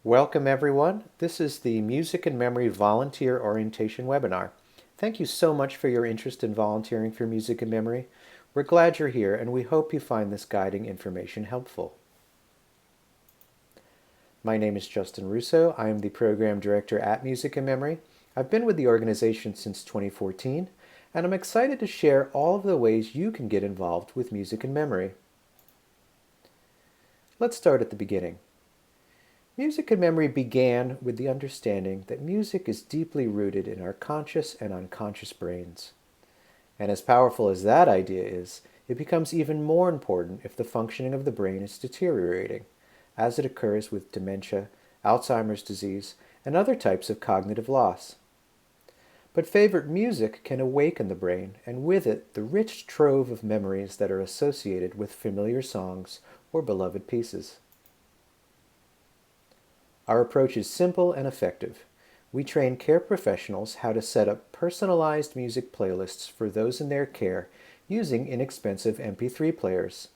Welcome everyone. This is the Music and Memory Volunteer Orientation webinar. Thank you so much for your interest in volunteering for music and memory. We're glad you're here and we hope you find this guiding information helpful. My name is Justin Russo. I am the Program Director at Music and Memory. I've been with the organization since 2014 and I'm excited to share all of the ways you can get involved with music and memory. Let's start at the beginning. Music and memory began with the understanding that music is deeply rooted in our conscious and unconscious brains. And as powerful as that idea is, it becomes even more important if the functioning of the brain is deteriorating, as it occurs with dementia, Alzheimer's disease, and other types of cognitive loss. But favorite music can awaken the brain, and with it, the rich trove of memories that are associated with familiar songs or beloved pieces. Our approach is simple and effective. We train care professionals how to set up personalized music playlists for those in their care using inexpensive MP3 players.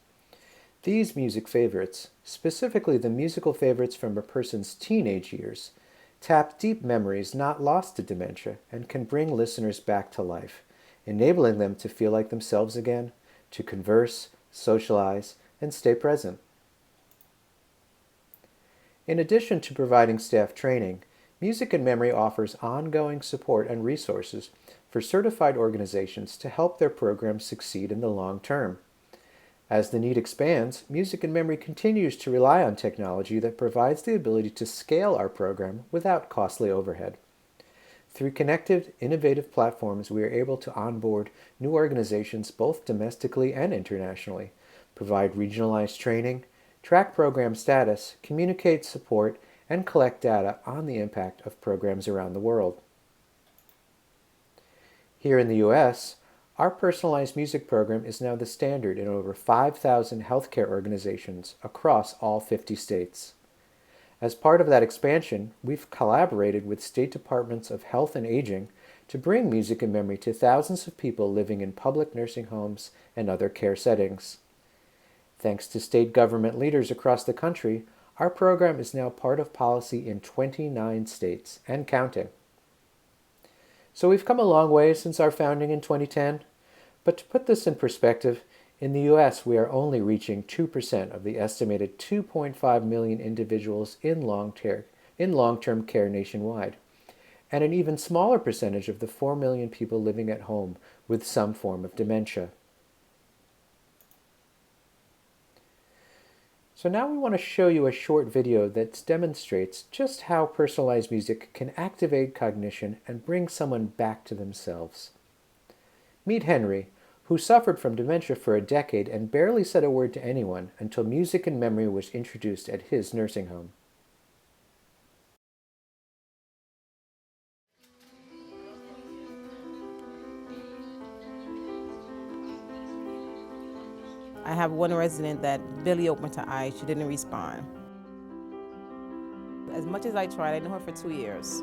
These music favorites, specifically the musical favorites from a person's teenage years, tap deep memories not lost to dementia and can bring listeners back to life, enabling them to feel like themselves again, to converse, socialize, and stay present. In addition to providing staff training, Music and Memory offers ongoing support and resources for certified organizations to help their programs succeed in the long term. As the need expands, Music and Memory continues to rely on technology that provides the ability to scale our program without costly overhead. Through connected, innovative platforms, we are able to onboard new organizations both domestically and internationally, provide regionalized training, track program status, communicate support, and collect data on the impact of programs around the world. Here in the U.S., our personalized music program is now the standard in over 5,000 healthcare organizations across all 50 states. As part of that expansion, we've collaborated with state departments of health and aging to bring music and memory to thousands of people living in public nursing homes and other care settings. Thanks to state government leaders across the country, our program is now part of policy in 29 states and counting. So we've come a long way since our founding in 2010, but to put this in perspective, in the U.S. we are only reaching 2% of the estimated 2.5 million individuals in long-term care nationwide, and an even smaller percentage of the 4 million people living at home with some form of dementia. So now we want to show you a short video that demonstrates just how personalized music can activate cognition and bring someone back to themselves. Meet Henry, who suffered from dementia for a decade and barely said a word to anyone until Music and Memory was introduced at his nursing home. I have one resident that barely opened her eyes. She didn't respond. As much as I tried, I knew her for 2 years.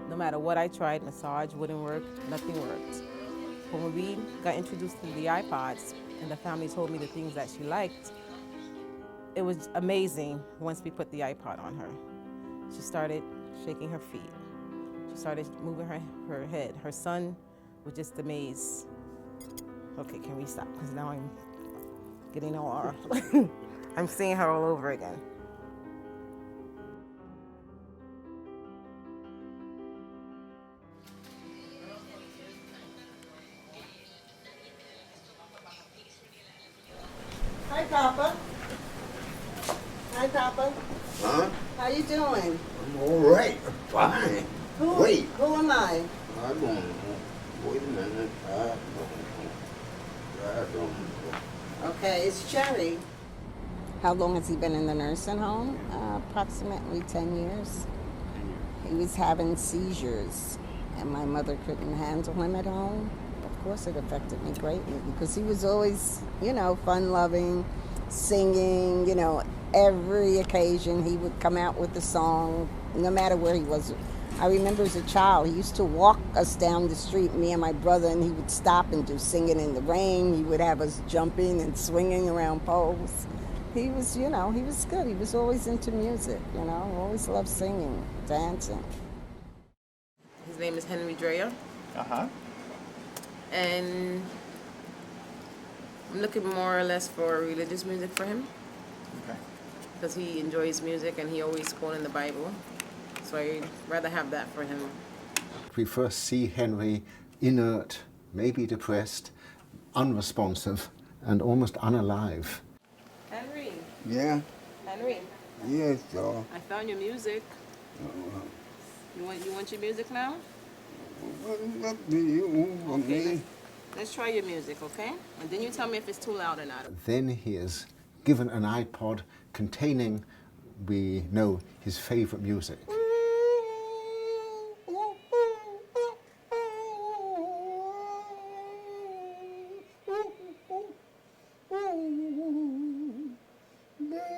No matter what I tried, massage wouldn't work, nothing worked. When we got introduced to the iPods and the family told me the things that she liked, it was amazing once we put the iPod on her. She started shaking her feet. She started moving her head. Her son was just amazed. Okay, can we stop? Because now I'm getting all I'm seeing her all over again. Hi, Papa. Hi, Papa. Huh? How you doing? I'm all right. Fine. Wait. Who am I? I don't know. Wait a minute. I don't know. Okay, it's Cherry. How long has he been in the nursing home? Approximately 10 years. He was having seizures, and my mother couldn't handle him at home. Of course, it affected me greatly because he was always, fun-loving, singing, every occasion he would come out with a song, no matter where he was. I remember as a child, he used to walk us down the street, me and my brother, and he would stop and do Singing in the Rain. He would have us jumping and swinging around poles. he was, he was good. He was always into music, always loved singing, dancing. His name is Henry Dreyer, Uh-huh. and I'm looking more or less for religious music for him Okay. because he enjoys music and he always quoting the Bible. So I'd rather have that for him. We first see Henry inert, maybe depressed, unresponsive, and almost unalive. Henry, Yeah. Henry, Yes, y'all. I found your music. You want your music now? What do you want Okay, me? let's try your music, okay? And then you tell me if it's too loud or not. Then he is given an iPod containing, we know, his favorite music.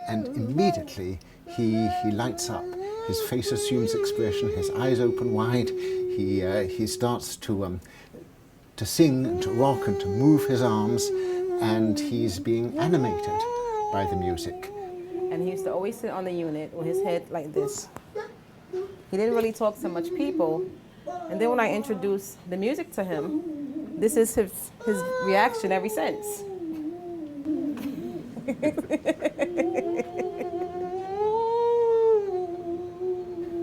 And immediately he lights up. His face assumes expression, his eyes open wide. He starts to sing and to rock and to move his arms, and he's being animated by the music. And he used to always sit on the unit with his head like this. He didn't really talk to much people. And then when I introduced the music to him, this is his reaction ever since.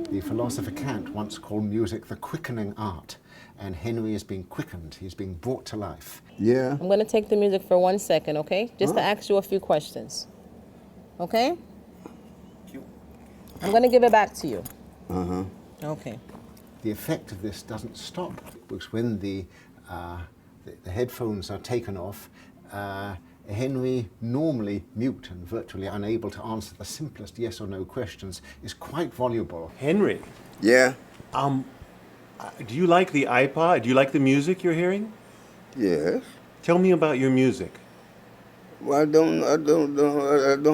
The philosopher Kant once called music the quickening art, and Henry is being quickened, he's being brought to life. Yeah. I'm going to take the music for 1 second, okay? Just to ask you a few questions. Okay? I'm going to give it back to you. Uh-huh. Okay. The effect of this doesn't stop, because when the headphones are taken off, Henry, normally mute and virtually unable to answer the simplest yes or no questions, is quite voluble. Henry, Yeah. do you like the iPod? Do you like the music you're hearing? Yes. Tell me about your music. Well, I don't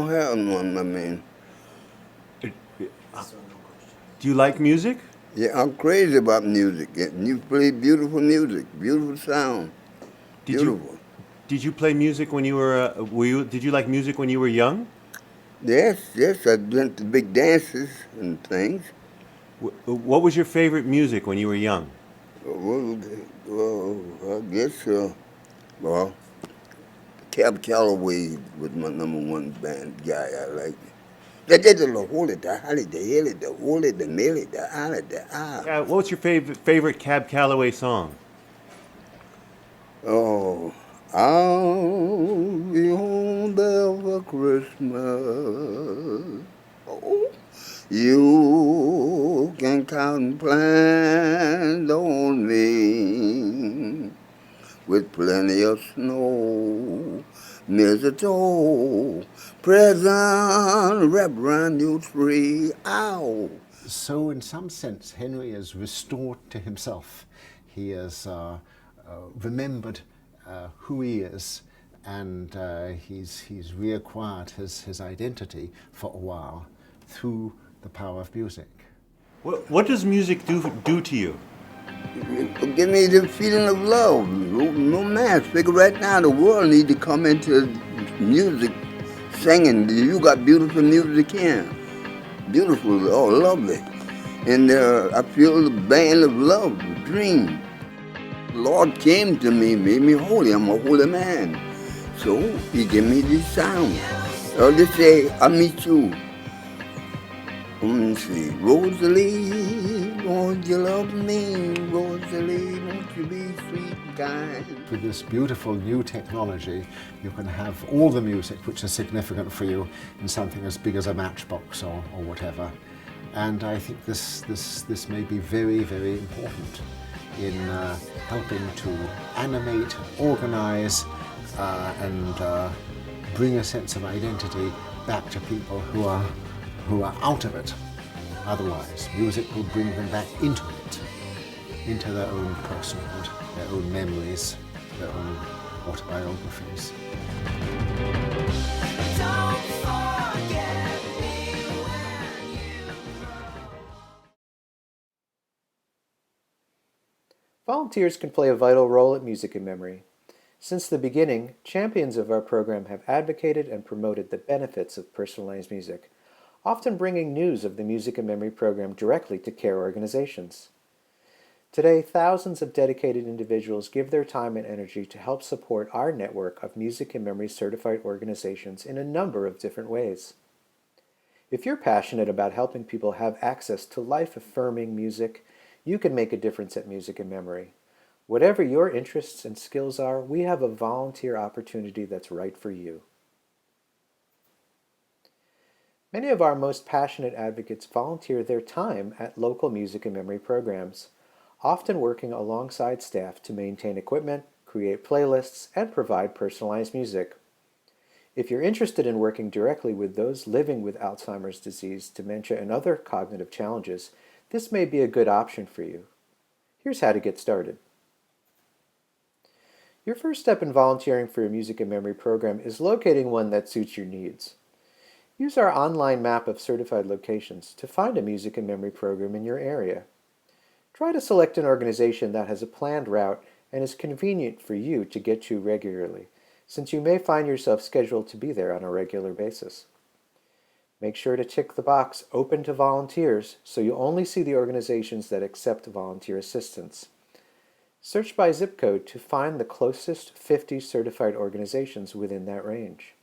have one, I mean. Do you like music? Yeah, I'm crazy about music. You play beautiful music, beautiful sound. Did Beautiful. Did you play music when you were? Did you like music when you were young? Yes, I went to big dances and things. What was your favorite music when you were young? Well, I guess, Cab Calloway was my number one band guy I liked. They did the holy, the holly, the hilly, the holy, the milly, the holly, the ah. What was your favorite Cab Calloway song? Oh, I'll be home there for Christmas. Oh, you can count and plan on me with plenty of snow, mistletoe, present wrapped around your tree. Ow! So in some sense, Henry is restored to himself. He has remembered who he is, and he's reacquired his identity for a while through the power of music. What does music do to you? Give me the feeling of love, romance. Figure right now the world need to come into music, singing. You got beautiful music here. Beautiful, oh, lovely. And I feel the band of love, the dream. The Lord came to me, made me holy. I'm a holy man. So he gave me this sound. I'll just say, I meet you. Let's see, Rosalie, won't you love me? Rosalie, won't you be sweet and kind? With this beautiful new technology, you can have all the music which is significant for you in something as big as a matchbox or whatever. And I think this may be very, very important in helping to animate, organize, and bring a sense of identity back to people who are out of it. Otherwise, music will bring them back into it, into their own personhood, their own memories, their own autobiographies. Volunteers can play a vital role at Music in Memory. Since the beginning, champions of our program have advocated and promoted the benefits of personalized music, often bringing news of the Music and Memory program directly to care organizations. Today, thousands of dedicated individuals give their time and energy to help support our network of Music and Memory certified organizations in a number of different ways. If you're passionate about helping people have access to life-affirming music, you can make a difference at Music and Memory. Whatever your interests and skills are, we have a volunteer opportunity that's right for you. Many of our most passionate advocates volunteer their time at local Music and Memory programs, often working alongside staff to maintain equipment, create playlists, and provide personalized music. If you're interested in working directly with those living with Alzheimer's disease, dementia, and other cognitive challenges, this may be a good option for you. Here's how to get started. Your first step in volunteering for a Music and Memory program is locating one that suits your needs. Use our online map of certified locations to find a Music and Memory program in your area. Try to select an organization that has a planned route and is convenient for you to get to regularly, since you may find yourself scheduled to be there on a regular basis. Make sure to tick the box "Open to Volunteers" so you only see the organizations that accept volunteer assistance. Search by zip code to find the closest 50 certified organizations within that range.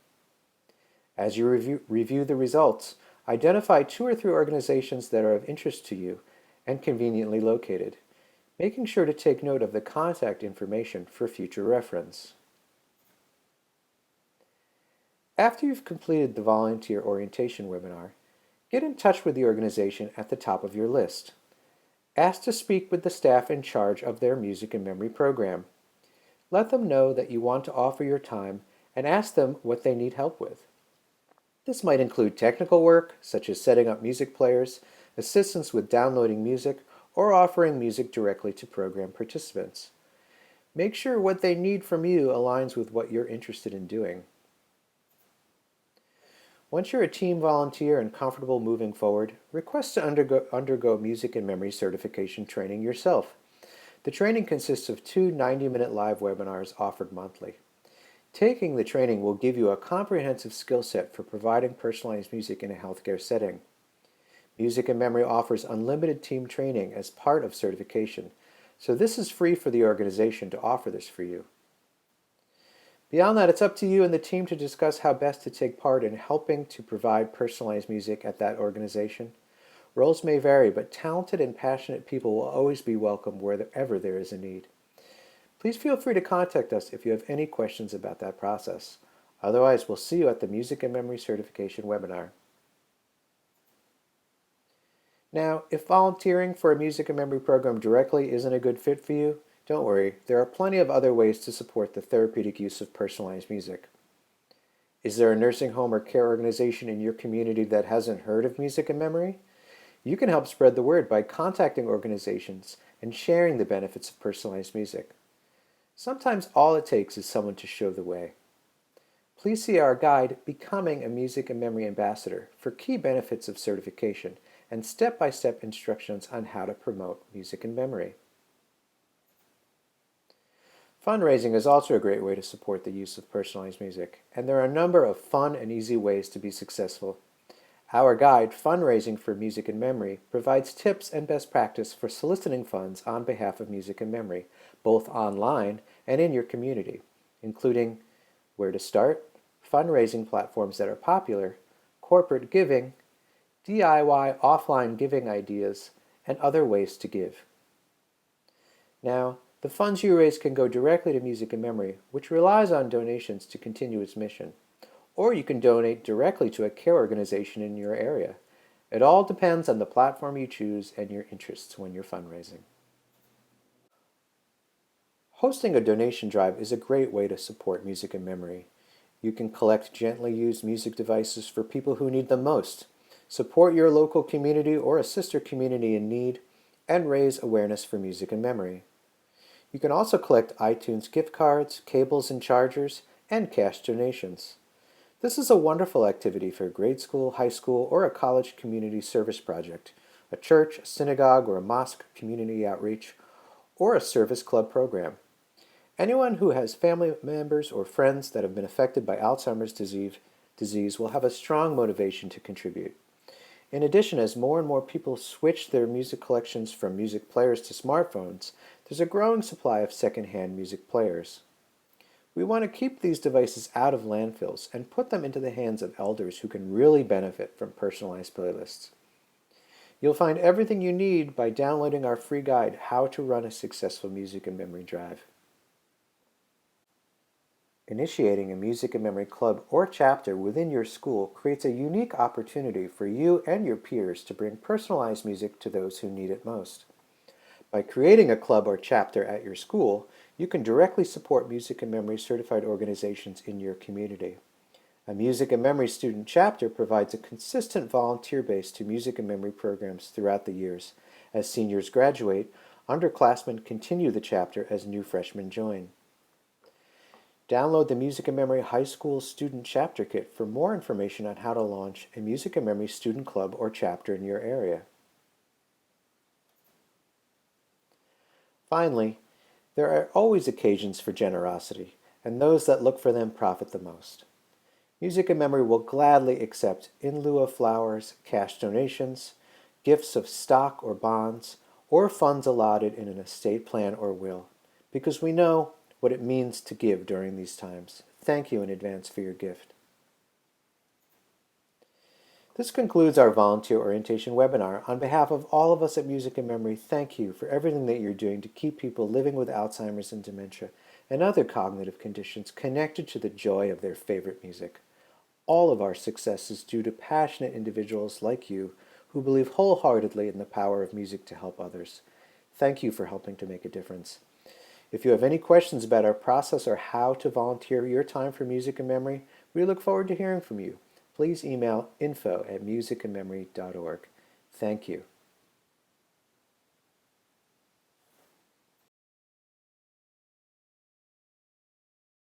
As you review the results, identify 2 or 3 organizations that are of interest to you and conveniently located, making sure to take note of the contact information for future reference. After you've completed the volunteer orientation webinar, get in touch with the organization at the top of your list. Ask to speak with the staff in charge of their Music and Memory program. Let them know that you want to offer your time and ask them what they need help with. This might include technical work, such as setting up music players, assistance with downloading music, or offering music directly to program participants. Make sure what they need from you aligns with what you're interested in doing. Once you're a team volunteer and comfortable moving forward, request to undergo Music and Memory certification training yourself. The training consists of 2 90-minute live webinars offered monthly. Taking the training will give you a comprehensive skill set for providing personalized music in a healthcare setting. Music and Memory offers unlimited team training as part of certification, so this is free for the organization to offer this for you. Beyond that, it's up to you and the team to discuss how best to take part in helping to provide personalized music at that organization. Roles may vary, but talented and passionate people will always be welcome wherever there is a need. Please feel free to contact us if you have any questions about that process. Otherwise, we'll see you at the Music and Memory Certification webinar. Now, if volunteering for a Music and Memory program directly isn't a good fit for you, don't worry, there are plenty of other ways to support the therapeutic use of personalized music. Is there a nursing home or care organization in your community that hasn't heard of Music and Memory? You can help spread the word by contacting organizations and sharing the benefits of personalized music. Sometimes all it takes is someone to show the way. Please see our guide, Becoming a Music and Memory Ambassador, for key benefits of certification and step-by-step instructions on how to promote music and memory. Fundraising is also a great way to support the use of personalized music, and there are a number of fun and easy ways to be successful. Our guide, Fundraising for Music and Memory, provides tips and best practice for soliciting funds on behalf of music and memory, both online and in your community, including where to start, fundraising platforms that are popular, corporate giving, DIY offline giving ideas, and other ways to give. Now, the funds you raise can go directly to Music and Memory, which relies on donations to continue its mission. Or you can donate directly to a care organization in your area. It all depends on the platform you choose and your interests when you're fundraising. Hosting a donation drive is a great way to support Music and Memory. You can collect gently used music devices for people who need them most, support your local community or a sister community in need, and raise awareness for Music and Memory. You can also collect iTunes gift cards, cables and chargers, and cash donations. This is a wonderful activity for a grade school, high school, or a college community service project, a church, a synagogue, or a mosque community outreach, or a service club program. Anyone who has family members or friends that have been affected by Alzheimer's disease will have a strong motivation to contribute. In addition, as more and more people switch their music collections from music players to smartphones, there's a growing supply of secondhand music players. We want to keep these devices out of landfills and put them into the hands of elders who can really benefit from personalized playlists. You'll find everything you need by downloading our free guide, How to Run a Successful Music and Memory Drive. Initiating a music and memory club or chapter within your school creates a unique opportunity for you and your peers to bring personalized music to those who need it most. By creating a club or chapter at your school, you can directly support music and memory certified organizations in your community. A music and memory student chapter provides a consistent volunteer base to music and memory programs throughout the years. As seniors graduate, underclassmen continue the chapter as new freshmen join. Download the Music and Memory High School Student Chapter Kit for more information on how to launch a Music and Memory student club or chapter in your area. Finally, there are always occasions for generosity, and those that look for them profit the most. Music and Memory will gladly accept, in lieu of flowers, cash donations, gifts of stock or bonds, or funds allotted in an estate plan or will, because we know what it means to give during these times. Thank you in advance for your gift. This concludes our volunteer orientation webinar. On behalf of all of us at Music and Memory, thank you for everything that you're doing to keep people living with Alzheimer's and dementia and other cognitive conditions connected to the joy of their favorite music. All of our success is due to passionate individuals like you who believe wholeheartedly in the power of music to help others. Thank you for helping to make a difference. If you have any questions about our process or how to volunteer your time for Music and Memory, we look forward to hearing from you. Please email info@musicandmemory.org. Thank you.